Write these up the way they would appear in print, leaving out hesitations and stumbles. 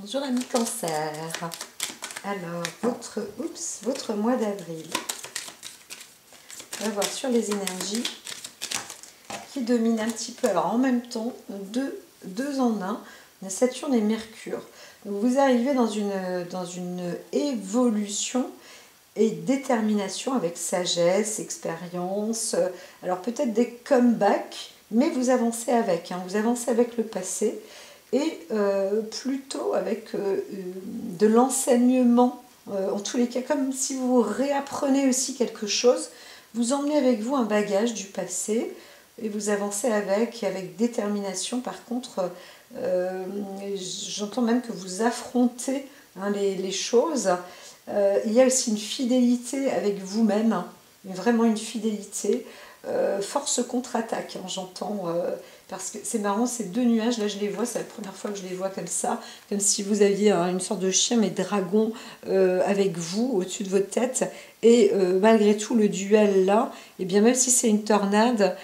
Bonjour amis Cancer. Alors, votre mois d'avril. On va voir sur les énergies qui dominent un petit peu. Alors en même temps, deux en un, Saturne et Mercure. Donc, vous arrivez dans une évolution et détermination avec sagesse, expérience. Alors peut-être des comebacks, mais vous avancez avec. Vous avancez avec le passé. Et plutôt avec de l'enseignement, en tous les cas, comme si vous réapprenez aussi quelque chose, vous emmenez avec vous un bagage du passé et vous avancez avec, et avec détermination. Par contre, j'entends même que vous affrontez les choses. Il y a aussi une fidélité avec vous-même, vraiment une fidélité. Force contre-attaque, j'entends, parce que c'est marrant, ces deux nuages, là je les vois, c'est la première fois que je les vois comme ça, comme si vous aviez une sorte de chien, mais dragon avec vous, au-dessus de votre tête, et malgré tout, le duel là, et bien même si c'est une tornade,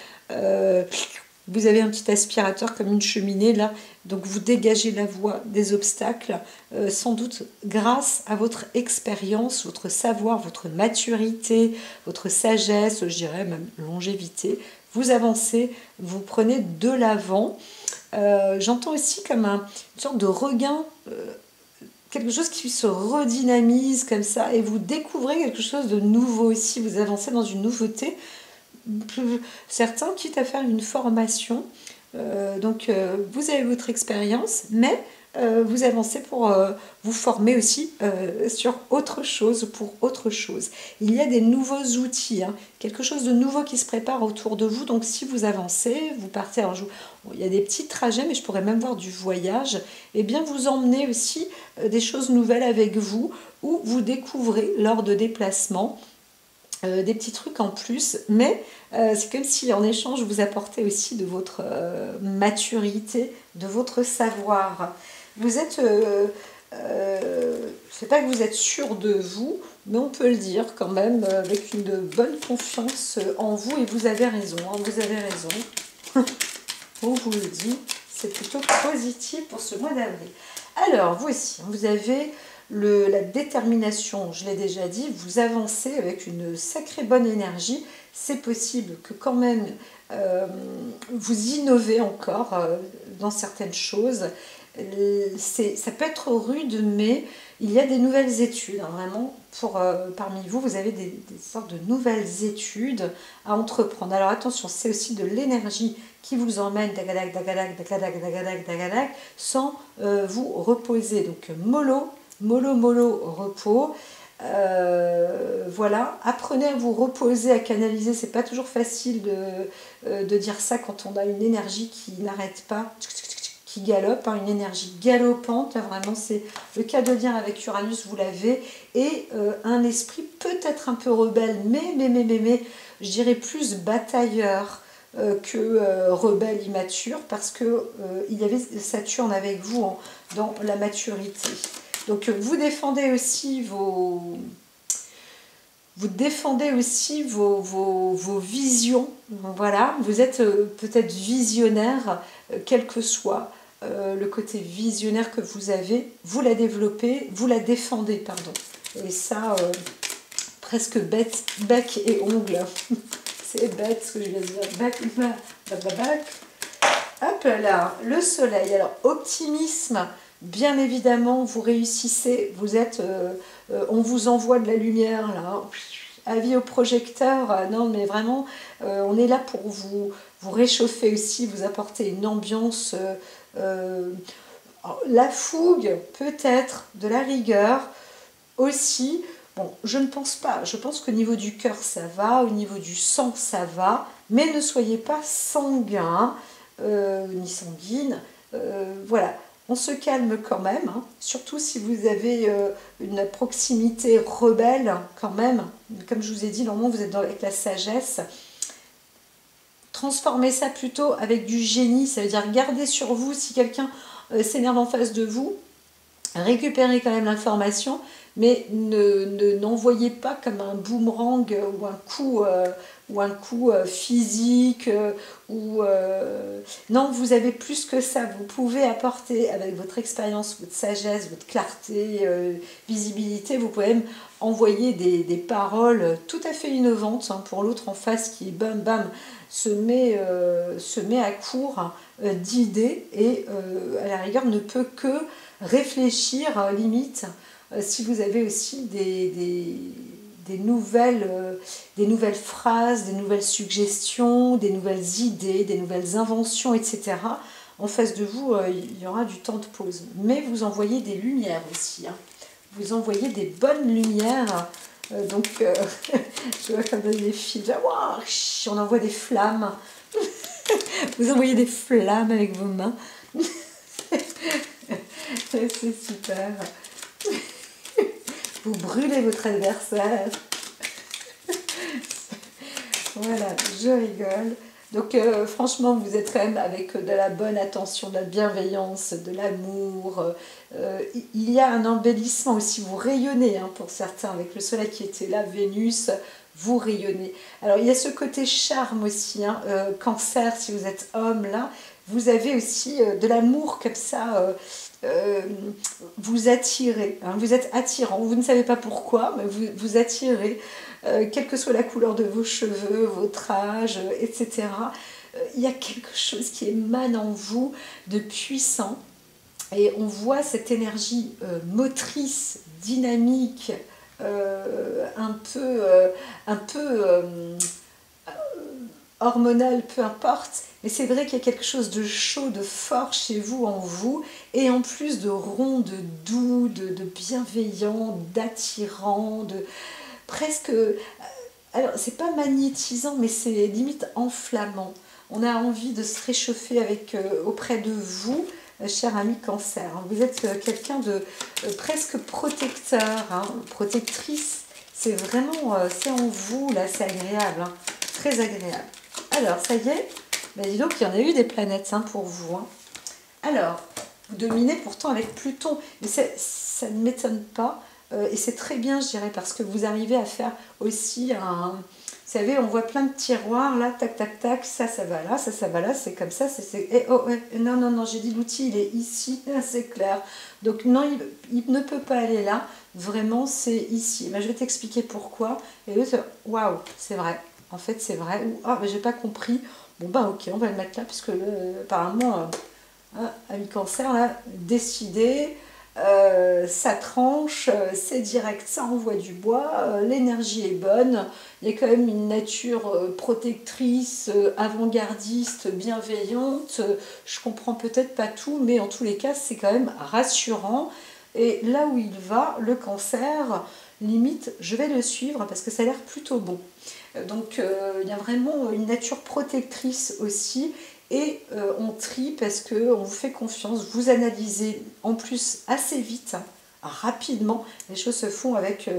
vous avez un petit aspirateur comme une cheminée là, donc vous dégagez la voie des obstacles, sans doute grâce à votre expérience, votre savoir, votre maturité, votre sagesse, je dirais même longévité. Vous avancez, vous prenez de l'avant. J'entends aussi comme une sorte de regain, quelque chose qui se redynamise comme ça, et vous découvrez quelque chose de nouveau aussi, vous avancez dans une nouveauté. Certains quitte à faire une formation, donc vous avez votre expérience, mais vous avancez pour vous former aussi sur autre chose, pour autre chose. Il y a des nouveaux outils, quelque chose de nouveau qui se prépare autour de vous, donc si vous avancez, vous partez, alors il y a des petits trajets, mais je pourrais même voir du voyage, et bien vous emmenez aussi des choses nouvelles avec vous, ou vous découvrez lors de déplacements, des petits trucs en plus, mais c'est comme si en échange vous apportez aussi de votre maturité, de votre savoir. Vous êtes, je ne sais pas que vous êtes sûr de vous, mais on peut le dire quand même avec une bonne confiance en vous, et vous avez raison, vous avez raison. On vous le dit, c'est plutôt positif pour ce mois d'avril. Alors, vous aussi, vous avez la détermination, je l'ai déjà dit, vous avancez avec une sacrée bonne énergie. C'est possible que quand même vous innovez encore dans certaines choses. Ça peut être rude, mais il y a des nouvelles études, vraiment, parmi vous, vous avez des sortes de nouvelles études à entreprendre. Alors attention, c'est aussi de l'énergie qui vous emmène sans vous reposer. Donc mollo, repos. Voilà, apprenez à vous reposer, à canaliser. C'est pas toujours facile de dire ça quand on a une énergie qui n'arrête pas, qui galope, une énergie galopante. Vraiment, c'est le cas de dire avec Uranus, vous l'avez, et un esprit peut-être un peu rebelle, mais je dirais plus batailleur que rebelle immature, parce que il y avait Saturne avec vous dans la maturité. Donc vous défendez aussi vos visions. Voilà, vous êtes peut-être visionnaire, quel que soit le côté visionnaire que vous avez, vous la développez, vous la défendez, pardon. Et ça, presque bête, bec et ongles. C'est bête ce que je viens de dire. Bac. Hop là, le soleil. Alors, optimisme, bien évidemment, vous réussissez. Vous êtes, on vous envoie de la lumière, là. Avis au projecteur. Non, mais vraiment, on est là pour vous réchauffer aussi, vous apporter une ambiance, la fougue, peut-être, de la rigueur aussi. Bon, je ne pense pas. Je pense qu'au niveau du cœur, ça va. Au niveau du sang, ça va. Mais ne soyez pas sanguin, ni sanguine. Voilà. On se calme quand même. Surtout si vous avez une proximité rebelle, quand même. Comme je vous ai dit, normalement, vous êtes avec la sagesse. Transformez ça plutôt avec du génie. Ça veut dire gardez sur vous si quelqu'un s'énerve en face de vous. Récupérez quand même l'information, mais n'envoyez pas comme un boomerang ou un coup physique. Non, vous avez plus que ça. Vous pouvez apporter avec votre expérience, votre sagesse, votre clarté, visibilité, vous pouvez même envoyer des paroles tout à fait innovantes hein, pour l'autre en face qui, bam, bam, se met à court d'idées et à la rigueur ne peut que réfléchir limite si vous avez aussi des nouvelles phrases, des nouvelles suggestions, des nouvelles idées, des nouvelles inventions, etc. En face de vous, il y aura du temps de pause. Mais vous envoyez des lumières aussi. Hein. Vous envoyez des bonnes lumières. Je vois comme dans les films, wow, on envoie des flammes. Vous envoyez des flammes avec vos mains. C'est super. Vous brûlez votre adversaire. Voilà, je rigole. Donc franchement, vous êtes quand même avec de la bonne attention, de la bienveillance, de l'amour. Il y a un embellissement aussi, vous rayonnez hein, pour certains, avec le soleil qui était là, Vénus, vous rayonnez. Alors il y a ce côté charme aussi, hein, cancer, si vous êtes homme là, vous avez aussi de l'amour comme ça, vous attirez, hein, vous êtes attirant, vous ne savez pas pourquoi, mais vous attirez, quelle que soit la couleur de vos cheveux, votre âge, etc. Il y a quelque chose qui émane en vous de puissant, et on voit cette énergie motrice, dynamique, un peu hormonal, peu importe, mais c'est vrai qu'il y a quelque chose de chaud, de fort chez vous, en vous, et en plus de rond, de doux, de bienveillant, d'attirant, de presque... Alors, c'est pas magnétisant, mais c'est limite enflammant. On a envie de se réchauffer auprès de vous, cher ami cancer. Vous êtes quelqu'un de presque protecteur, hein, protectrice. C'est vraiment, c'est en vous, là, c'est agréable, hein, très agréable. Alors, ça y est, ben dis donc, il y en a eu des planètes hein, pour vous. Hein. Alors, vous dominez pourtant avec Pluton, mais ça ne m'étonne pas, et c'est très bien, je dirais, parce que vous arrivez à faire aussi un... Vous savez, on voit plein de tiroirs, là, tac, tac, tac, ça va là, ça va là, c'est comme ça, et oh, ouais, non, non, non, j'ai dit l'outil, il est ici, c'est clair. Donc, non, il ne peut pas aller là, vraiment, c'est ici. Ben, je vais t'expliquer pourquoi, et eux, waouh, c'est vrai. En fait, c'est vrai. Ou, ah, mais j'ai pas compris. Bon, bah, ok, on va le mettre là, puisque apparemment, ami cancer, là, décidé, ça tranche, c'est direct, ça envoie du bois, l'énergie est bonne. Il y a quand même une nature protectrice, avant-gardiste, bienveillante. Je comprends peut-être pas tout, mais en tous les cas, c'est quand même rassurant. Et là où il va, le cancer, limite, je vais le suivre parce que ça a l'air plutôt bon. Donc il y a vraiment une nature protectrice aussi et on trie parce qu'on vous fait confiance, vous analysez en plus assez vite, hein, rapidement, les choses se font avec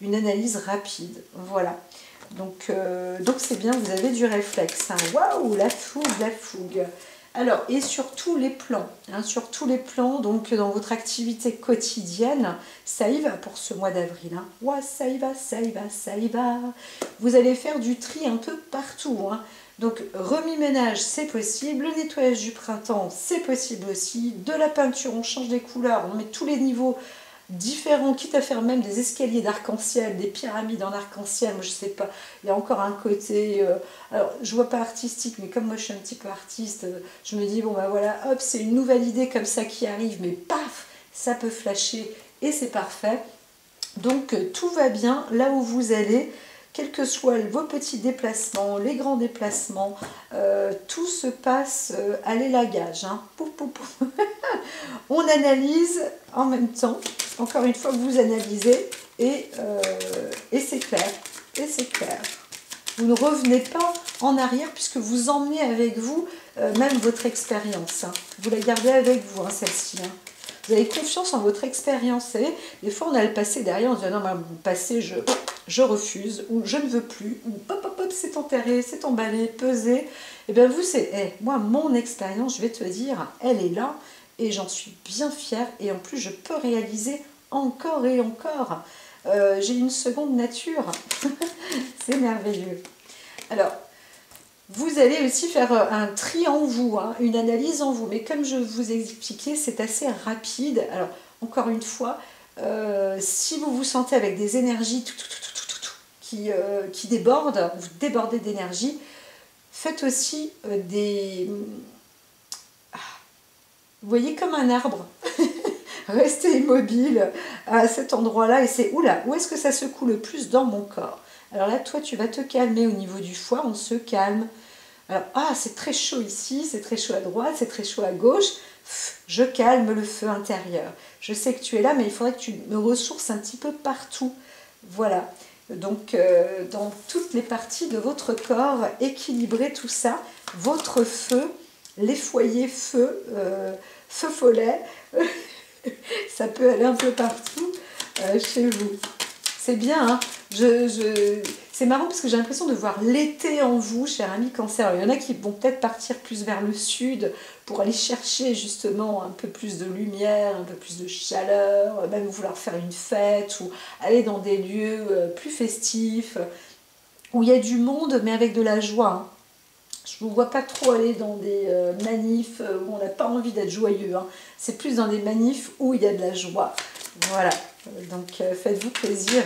une analyse rapide, voilà. Donc c'est bien, vous avez du réflexe, hein. Waouh, la fougue, la fougue. Alors, et sur tous les plans, hein, sur tous les plans, donc dans votre activité quotidienne, ça y va pour ce mois d'avril. Hein. Ouais, ça y va, ça y va, ça y va. Vous allez faire du tri un peu partout. Hein. Donc, remis-ménage, c'est possible. Le nettoyage du printemps, c'est possible aussi. De la peinture, on change des couleurs, on met tous les niveaux différents, quitte à faire même des escaliers d'arc-en-ciel, des pyramides en arc-en-ciel, moi je sais pas, il y a encore un côté, alors je vois pas artistique, mais comme moi je suis un petit peu artiste, je me dis bon bah voilà, hop, c'est une nouvelle idée comme ça qui arrive, mais paf, ça peut flasher et c'est parfait. Donc tout va bien là où vous allez, quels que soient vos petits déplacements, les grands déplacements, tout se passe à l'élagage. Hein. Pouf, pouf, pouf. On analyse en même temps. Encore une fois, vous analysez et c'est clair. Et c'est clair. Vous ne revenez pas en arrière puisque vous emmenez avec vous même votre expérience. Hein. Vous la gardez avec vous, hein, celle-ci. Hein. Vous avez confiance en votre expérience. Vous savez, des fois, on a le passé derrière, on se dit non, mais le passé, je refuse, ou je ne veux plus, ou hop, hop, hop, c'est enterré, c'est emballé, pesé. Et bien, vous, c'est, moi, mon expérience, je vais te dire, elle est là, et j'en suis bien fière, et en plus, je peux réaliser encore et encore. J'ai une seconde nature. C'est merveilleux. Alors, vous allez aussi faire un tri en vous, hein, une analyse en vous. Mais comme je vous ai expliqué, c'est assez rapide. Alors, encore une fois, si vous vous sentez avec des énergies qui débordent, vous débordez d'énergie, faites aussi des... Vous voyez comme un arbre. Restez immobile à cet endroit-là et c'est oula, où est-ce que ça secoue le plus dans mon corps? Alors là, toi, tu vas te calmer au niveau du foie, on se calme. Alors, c'est très chaud ici, c'est très chaud à droite, c'est très chaud à gauche. Je calme le feu intérieur. Je sais que tu es là, mais il faudrait que tu me ressources un petit peu partout. Voilà. Donc, dans toutes les parties de votre corps, équilibrez tout ça. Votre feu, les foyers feu, feu follet, ça peut aller un peu partout chez vous. C'est bien, hein. C'est marrant parce que j'ai l'impression de voir l'été en vous, cher ami Cancer. Alors, il y en a qui vont peut-être partir plus vers le sud pour aller chercher justement un peu plus de lumière, un peu plus de chaleur, même vouloir faire une fête ou aller dans des lieux plus festifs, où il y a du monde mais avec de la joie, hein. Je ne vous vois pas trop aller dans des manifs où on n'a pas envie d'être joyeux, hein. C'est plus dans des manifs où il y a de la joie. Voilà, donc faites-vous plaisir.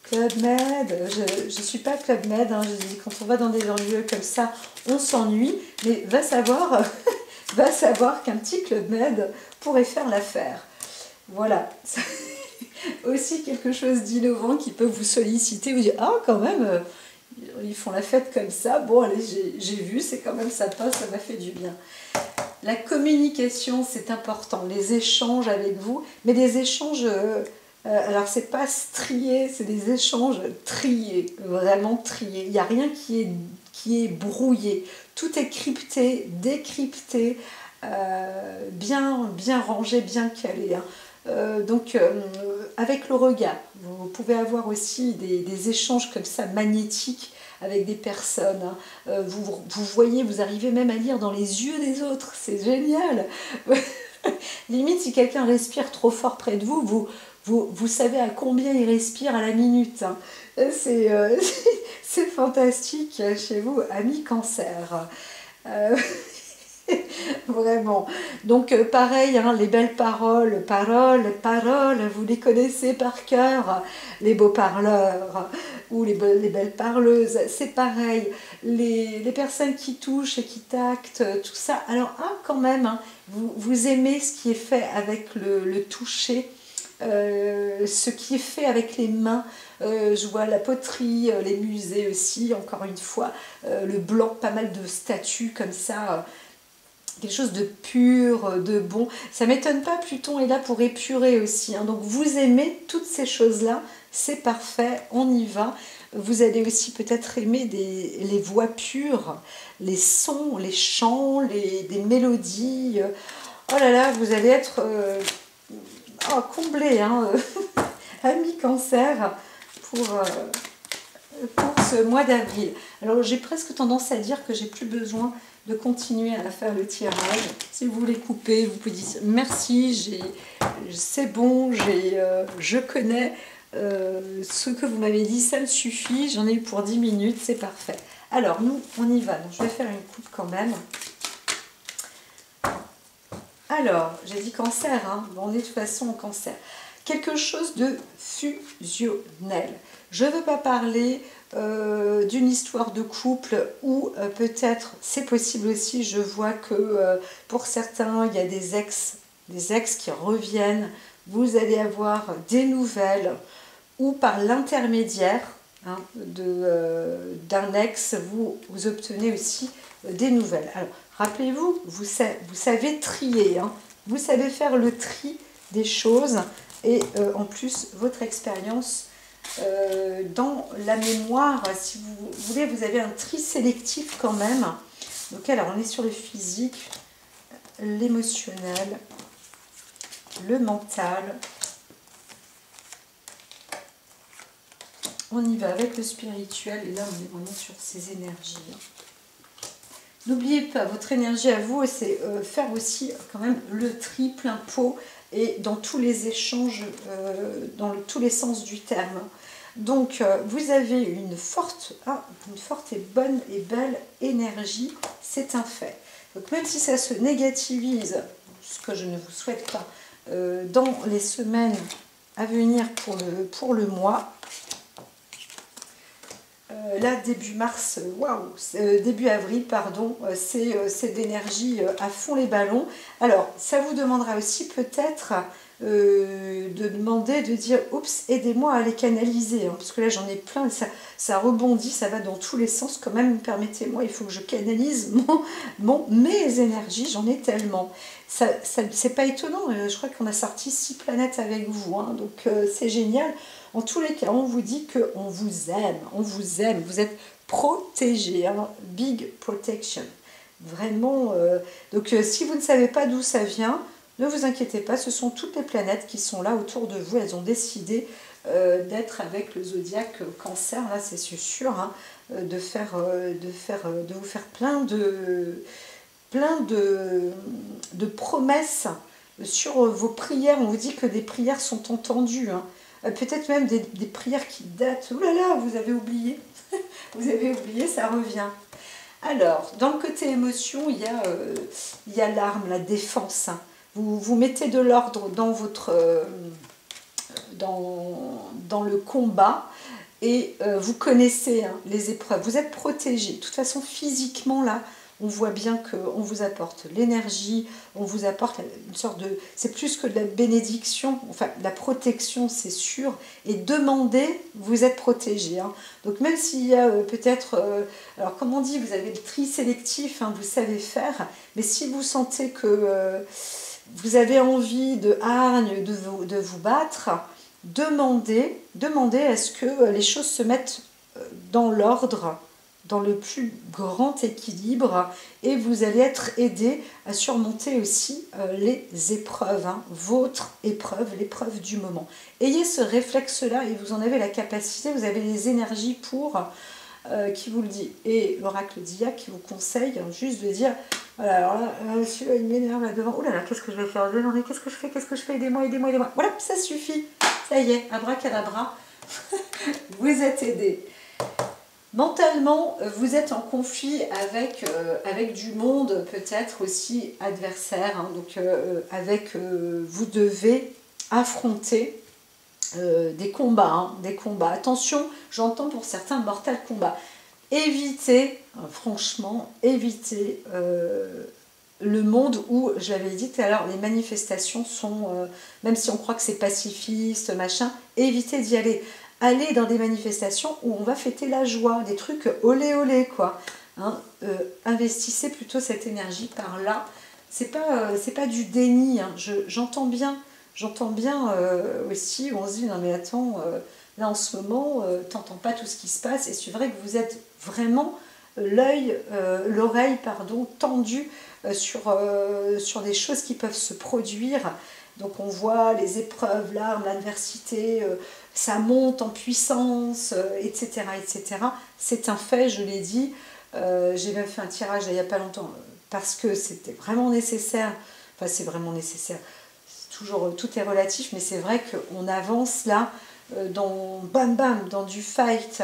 Club Med, je ne suis pas Club Med, hein. Je dis, quand on va dans des lieux comme ça, on s'ennuie, mais va savoir, va savoir qu'un petit Club Med pourrait faire l'affaire. Voilà, aussi quelque chose d'innovant qui peut vous solliciter, vous dire, quand même, ils font la fête comme ça, bon allez, j'ai vu, c'est quand même sympa, ça m'a fait du bien. La communication, c'est important, les échanges avec vous, mais des échanges, alors c'est pas strié, c'est des échanges triés, vraiment triés. Il n'y a rien qui est brouillé, tout est crypté, décrypté, bien rangé, bien calé, hein. Donc avec le regard, vous pouvez avoir aussi des échanges comme ça magnétiques avec des personnes, hein. Vous voyez, vous arrivez même à lire dans les yeux des autres, c'est génial. Limite, si quelqu'un respire trop fort près de vous, vous savez à combien il respire à la minute, hein. C'est fantastique chez vous, amis Cancer. Vraiment. Donc pareil, hein, les belles paroles, vous les connaissez par cœur, les beaux parleurs ou les belles parleuses, c'est pareil. Les personnes qui touchent et qui tactent, tout ça. Alors quand même, hein, vous aimez ce qui est fait avec le toucher, ce qui est fait avec les mains. Je vois la poterie, les musées aussi, encore une fois, le blanc, pas mal de statues comme ça, quelque chose de pur, de bon. Ça m'étonne pas, Pluton est là pour épurer aussi, hein. Donc vous aimez toutes ces choses-là, c'est parfait, on y va. Vous allez aussi peut-être aimer les voix pures, les sons, les chants, des mélodies. Oh là là, vous allez être comblé, hein, ami Cancer, pour ce mois d'avril. Alors j'ai presque tendance à dire que j'ai plus besoin de continuer à faire le tirage. Si vous voulez couper, vous pouvez dire merci, c'est bon, je connais ce que vous m'avez dit, ça me suffit, j'en ai eu pour 10 minutes, c'est parfait. Alors nous, on y va, donc je vais faire une coupe quand même. Alors, j'ai dit Cancer, hein. On est de toute façon en Cancer. Quelque chose de fusionnel. Je ne veux pas parler d'une histoire de couple ou peut-être, c'est possible aussi, je vois que pour certains, il y a des ex qui reviennent, vous allez avoir des nouvelles ou par l'intermédiaire, hein, d'un ex, vous obtenez aussi des nouvelles. Alors, rappelez-vous, vous savez trier, hein, vous savez faire le tri des choses et en plus, votre expérience dans la mémoire, si vous voulez, vous avez un tri sélectif quand même. Donc alors, on est sur le physique, l'émotionnel, le mental. On y va avec le spirituel et là, on est vraiment sur ces énergies. N'oubliez pas, votre énergie à vous, c'est faire aussi quand même le tri plein pot et dans tous les échanges, dans tous les sens du terme. Donc vous avez une forte et bonne et belle énergie, c'est un fait. Donc même si ça se négativise, ce que je ne vous souhaite pas, dans les semaines à venir pour le mois, là début mars, début avril, pardon, c'est d'énergie à fond les ballons. Alors ça vous demandera aussi peut-être de demander, de dire oups, aidez-moi à les canaliser, hein, parce que là j'en ai plein, ça rebondit, ça va dans tous les sens quand même, permettez-moi, il faut que je canalise mes énergies, j'en ai tellement. C'est pas étonnant, je crois qu'on a sorti 6 planètes avec vous, hein, donc c'est génial. En tous les cas, on vous dit qu'on vous aime, vous êtes protégé, hein, big protection. Vraiment, donc si vous ne savez pas d'où ça vient, ne vous inquiétez pas, ce sont toutes les planètes qui sont là autour de vous, elles ont décidé d'être avec le zodiaque Cancer, là c'est sûr, hein, de vous faire plein de promesses sur vos prières. On vous dit que des prières sont entendues, hein. Peut-être même des prières qui datent. Ouh là là, vous avez oublié. Vous avez oublié, ça revient. Alors, dans le côté émotion, il y a l'arme, la défense. Vous mettez de l'ordre dans dans le combat et vous connaissez, hein, les épreuves. Vous êtes protégé. De toute façon, physiquement, là, on voit bien qu'on vous apporte l'énergie, on vous apporte une sorte de... C'est plus que de la bénédiction, enfin, la protection, c'est sûr. Et demandez, vous êtes protégé, hein. Donc même s'il y a peut-être... alors comme on dit, vous avez le tri sélectif, hein, vous savez faire. Mais si vous sentez que vous avez envie de hargne, de vous battre, demandez à ce que les choses se mettent dans l'ordre, dans le plus grand équilibre, et vous allez être aidé à surmonter aussi les épreuves, hein, votre épreuve, l'épreuve du moment. Ayez ce réflexe-là et vous en avez la capacité, vous avez les énergies pour, qui vous le dit. Et l'oracle d'Ia qui vous conseille juste de dire, voilà, alors là, celui-là il m'énerve là devant, oh là là, qu'est-ce que je vais faire, qu'est-ce que je fais, aidez-moi, voilà, ça suffit, ça y est, abracadabra, vous êtes aidé. Mentalement, vous êtes en conflit avec du monde, peut-être aussi adversaire, hein, donc vous devez affronter des combats, hein, des combats. Attention, j'entends pour certains mortal combats. Évitez, franchement, évitez le monde où, je l'avais dit tout à l'heure, les manifestations sont, même si on croit que c'est pacifiste, machin, évitez d'y aller. Aller dans des manifestations où on va fêter la joie, des trucs olé olé, quoi. Hein, investissez plutôt cette énergie par là. C'est pas du déni, hein. J'entends bien aussi, on se dit, non mais attends, là en ce moment, t'entends pas tout ce qui se passe, et c'est vrai que vous êtes vraiment l'oreille, pardon, tendue sur des choses qui peuvent se produire. Donc on voit les épreuves, l'arme, l'adversité, ça monte en puissance, etc. etc. C'est un fait, je l'ai dit. J'ai même fait un tirage là, il n'y a pas longtemps, parce que c'était vraiment nécessaire. Enfin, c'est vraiment nécessaire. Toujours, tout est relatif, mais c'est vrai qu'on avance là, dans bam bam, dans du fight.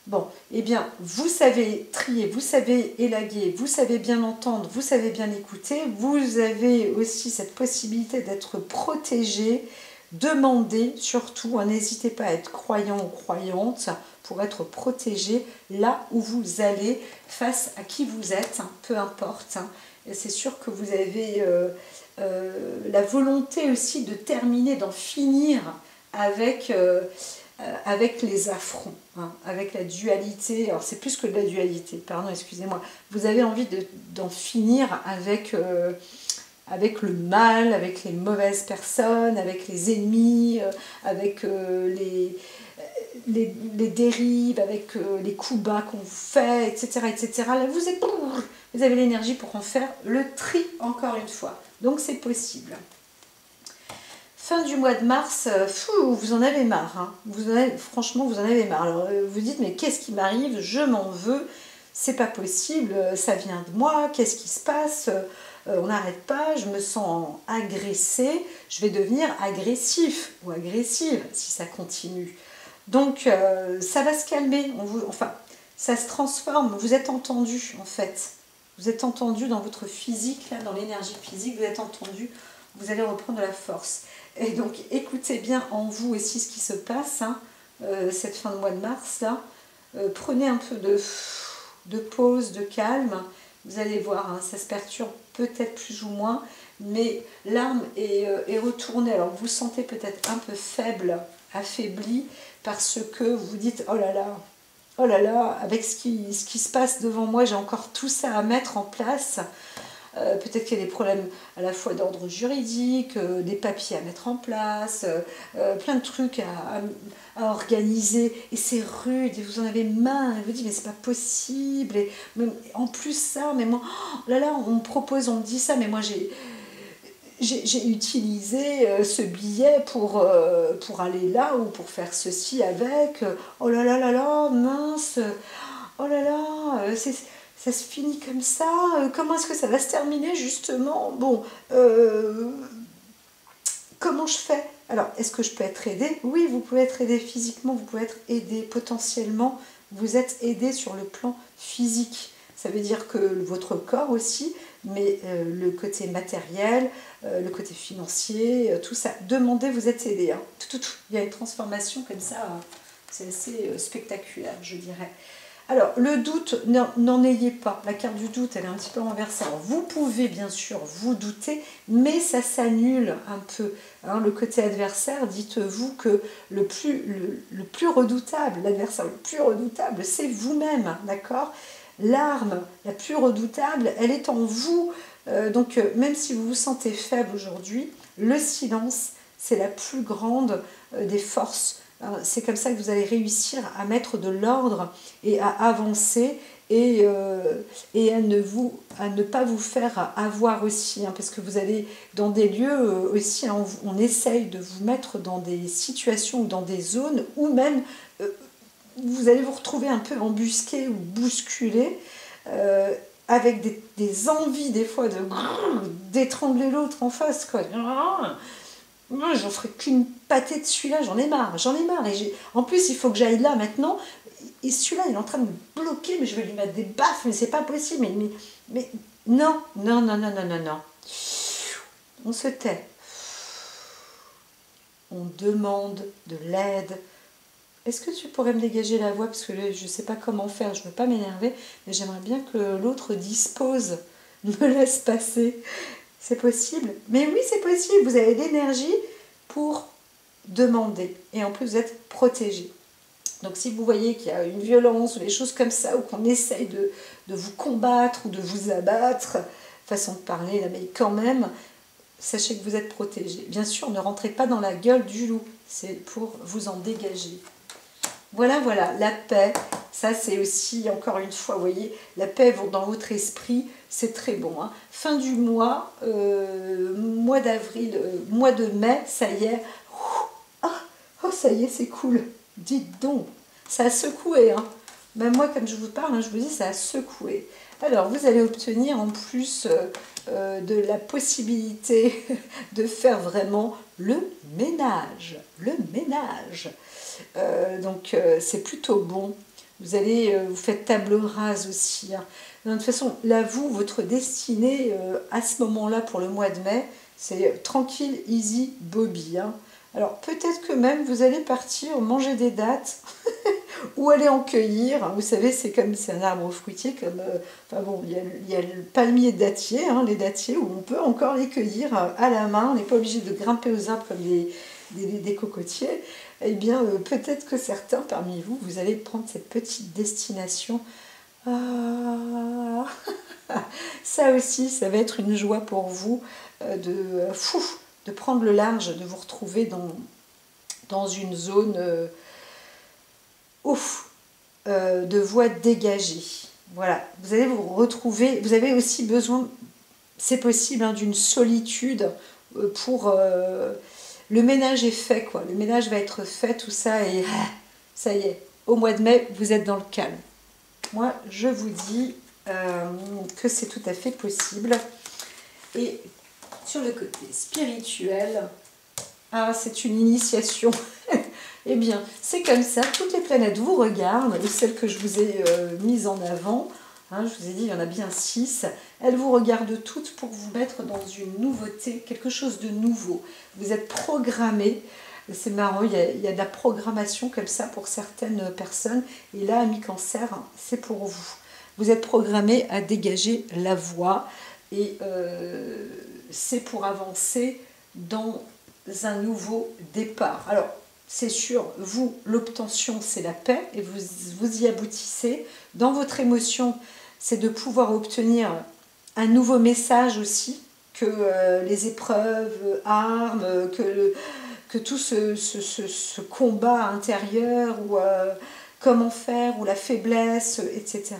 Bon, eh bien, vous savez trier, vous savez élaguer, vous savez bien entendre, vous savez bien écouter, vous avez aussi cette possibilité d'être protégé. Demandez surtout, hein, n'hésitez pas à être croyant ou croyante pour être protégé là où vous allez, face à qui vous êtes, hein, peu importe. Hein. C'est sûr que vous avez la volonté aussi de terminer, d'en finir avec les affronts, hein, avec la dualité. Alors c'est plus que de la dualité, pardon, excusez-moi. Vous avez envie d'en finir avec le mal, avec les mauvaises personnes, avec les ennemis, avec les dérives, avec les coups bas qu'on vous fait, etc. etc. Là, vous avez l'énergie pour en faire le tri, encore une fois. Donc c'est possible. Fin du mois de mars, vous en avez marre. Hein. Franchement, vous en avez marre. Alors, vous dites, mais qu'est-ce qui m'arrive? Je m'en veux. C'est pas possible. Ça vient de moi. Qu'est-ce qui se passe? on n'arrête pas, je me sens agressée, je vais devenir agressif ou agressive si ça continue. Donc ça va se calmer, enfin ça se transforme, vous êtes entendu en fait. Vous êtes entendu dans votre physique, là, dans l'énergie physique, vous êtes entendu, vous allez reprendre de la force. Et donc écoutez bien en vous aussi ce qui se passe, hein, cette fin de mois de mars là. Prenez un peu de pause, de calme. Vous allez voir, hein, ça se perturbe peut-être plus ou moins, mais l'âme est retournée. Alors vous vous sentez peut-être un peu faible, affaibli, parce que vous dites oh là là, avec ce qui se passe devant moi, j'ai encore tout ça à mettre en place. Peut-être qu'il y a des problèmes à la fois d'ordre juridique, des papiers à mettre en place, plein de trucs à organiser, et c'est rude, et vous en avez marre, et vous dites mais c'est pas possible, et même, en plus ça, mais moi, oh là là, on me propose, on me dit ça, mais moi j'ai utilisé ce billet pour aller là, ou pour faire ceci avec, oh là là là là, mince, oh là là, ça se finit comme ça, comment est-ce que ça va se terminer justement? Bon, comment je fais? Alors, est-ce que je peux être aidée? Oui, vous pouvez être aidé physiquement, vous pouvez être aidé potentiellement, vous êtes aidé sur le plan physique. Ça veut dire que votre corps aussi, mais le côté matériel, le côté financier, tout ça, demandez, vous êtes aidé. Hein. Il y a une transformation comme ça, c'est assez spectaculaire, je dirais. Alors, le doute, n'en ayez pas. La carte du doute, elle est un petit peu renversée. Alors, vous pouvez bien sûr vous douter, mais ça s'annule un peu. Hein, le côté adversaire, dites-vous que le plus redoutable, l'adversaire le plus redoutable, c'est vous-même, d'accord? L'arme la plus redoutable, elle est en vous. Donc, même si vous vous sentez faible aujourd'hui, le silence, c'est la plus grande des forces. C'est comme ça que vous allez réussir à mettre de l'ordre et à avancer et à ne pas vous faire avoir aussi, hein, parce que vous allez dans des lieux aussi, hein, on essaye de vous mettre dans des situations ou dans des zones où même vous allez vous retrouver un peu embusqué ou bousculé, avec des envies des fois d'étrangler l'autre en face, quoi. Moi, j'en ferai qu'une pâtée de celui-là, j'en ai marre. Et en plus, il faut que j'aille là maintenant. Et celui-là, il est en train de me bloquer, mais je vais lui mettre des baffes, mais c'est pas possible. Mais non. On se tait. On demande de l'aide. Est-ce que tu pourrais me dégager la voix? Parce que je ne sais pas comment faire, je ne veux pas m'énerver, mais j'aimerais bien que l'autre dispose, me laisse passer. C'est possible? Mais oui, c'est possible. Vous avez l'énergie pour demander. Et en plus, vous êtes protégé. Donc, si vous voyez qu'il y a une violence ou des choses comme ça, ou qu'on essaye de vous combattre ou de vous abattre, façon de parler, là, mais quand même, sachez que vous êtes protégé. Bien sûr, ne rentrez pas dans la gueule du loup. C'est pour vous en dégager. Voilà, la paix, ça c'est aussi, encore une fois, vous voyez, la paix dans votre esprit, c'est très bon. Hein. Fin du mois, mois d'avril, mois de mai, ça y est, oh ça y est, c'est cool, dites donc, ça a secoué. Hein. Même moi, comme je vous parle, hein, je vous dis, ça a secoué. Alors, vous allez obtenir en plus de la possibilité de faire vraiment le ménage. Donc c'est plutôt bon. Vous faites table rase aussi. Hein. De toute façon, là, votre destinée à ce moment-là pour le mois de mai, c'est tranquille, easy, Bobby. Hein. Alors peut-être que même vous allez partir manger des dattes ou aller en cueillir. Hein. Vous savez, c'est un arbre fruitier comme. Enfin bon, il y a le palmier dattier, hein, les dattiers, où on peut encore les cueillir à la main. On n'est pas obligé de grimper aux arbres comme des cocotiers. Eh bien, peut-être que certains parmi vous, vous allez prendre cette petite destination. Ah. Ça aussi, ça va être une joie pour vous de prendre le large, de vous retrouver dans une zone de voie dégagée. Voilà, vous allez vous retrouver, vous avez aussi besoin, c'est possible, hein, d'une solitude pour... le ménage est fait, quoi. Le ménage va être fait, tout ça, et ça y est, au mois de mai, vous êtes dans le calme. Moi, je vous dis que c'est tout à fait possible. Et sur le côté spirituel, ah, c'est une initiation. Eh bien, c'est comme ça, toutes les planètes vous regardent, et celles que je vous ai mises en avant, hein, je vous ai dit, il y en a bien 6, elles vous regardent toutes pour vous mettre dans une nouveauté, quelque chose de nouveau. Vous êtes programmés, c'est marrant, il y a de la programmation comme ça pour certaines personnes, et là, ami Cancer, c'est pour vous. Vous êtes programmés à dégager la voie, et c'est pour avancer dans un nouveau départ. Alors, c'est sûr, vous, l'obtention, c'est la paix, et vous y aboutissez. Dans votre émotion, c'est de pouvoir obtenir un nouveau message aussi, que les épreuves, armes, que tout ce combat intérieur, ou comment faire, ou la faiblesse, etc.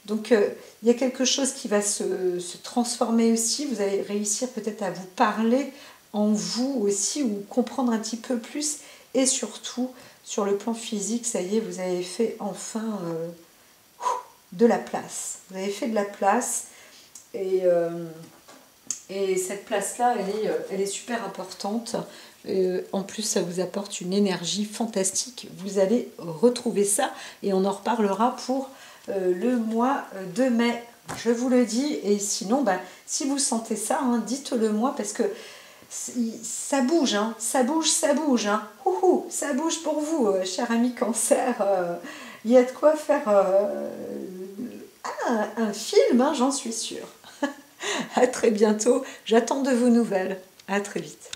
Donc, il y a quelque chose qui va se transformer aussi. Vous allez réussir peut-être à vous parler en vous aussi, ou comprendre un petit peu plus. Et surtout, sur le plan physique, ça y est, vous avez fait enfin de la place. Vous avez fait de la place. Et cette place-là, elle est super importante. En plus, ça vous apporte une énergie fantastique. Vous allez retrouver ça. Et on en reparlera pour le mois de mai. Je vous le dis. Et sinon, si vous sentez ça, hein, dites-le moi, parce que ça bouge, hein, ça bouge, ça bouge. Hein. Ça bouge pour vous, cher ami Cancer. Il y a de quoi faire un film, hein, j'en suis sûre. À très bientôt. J'attends de vos nouvelles. À très vite.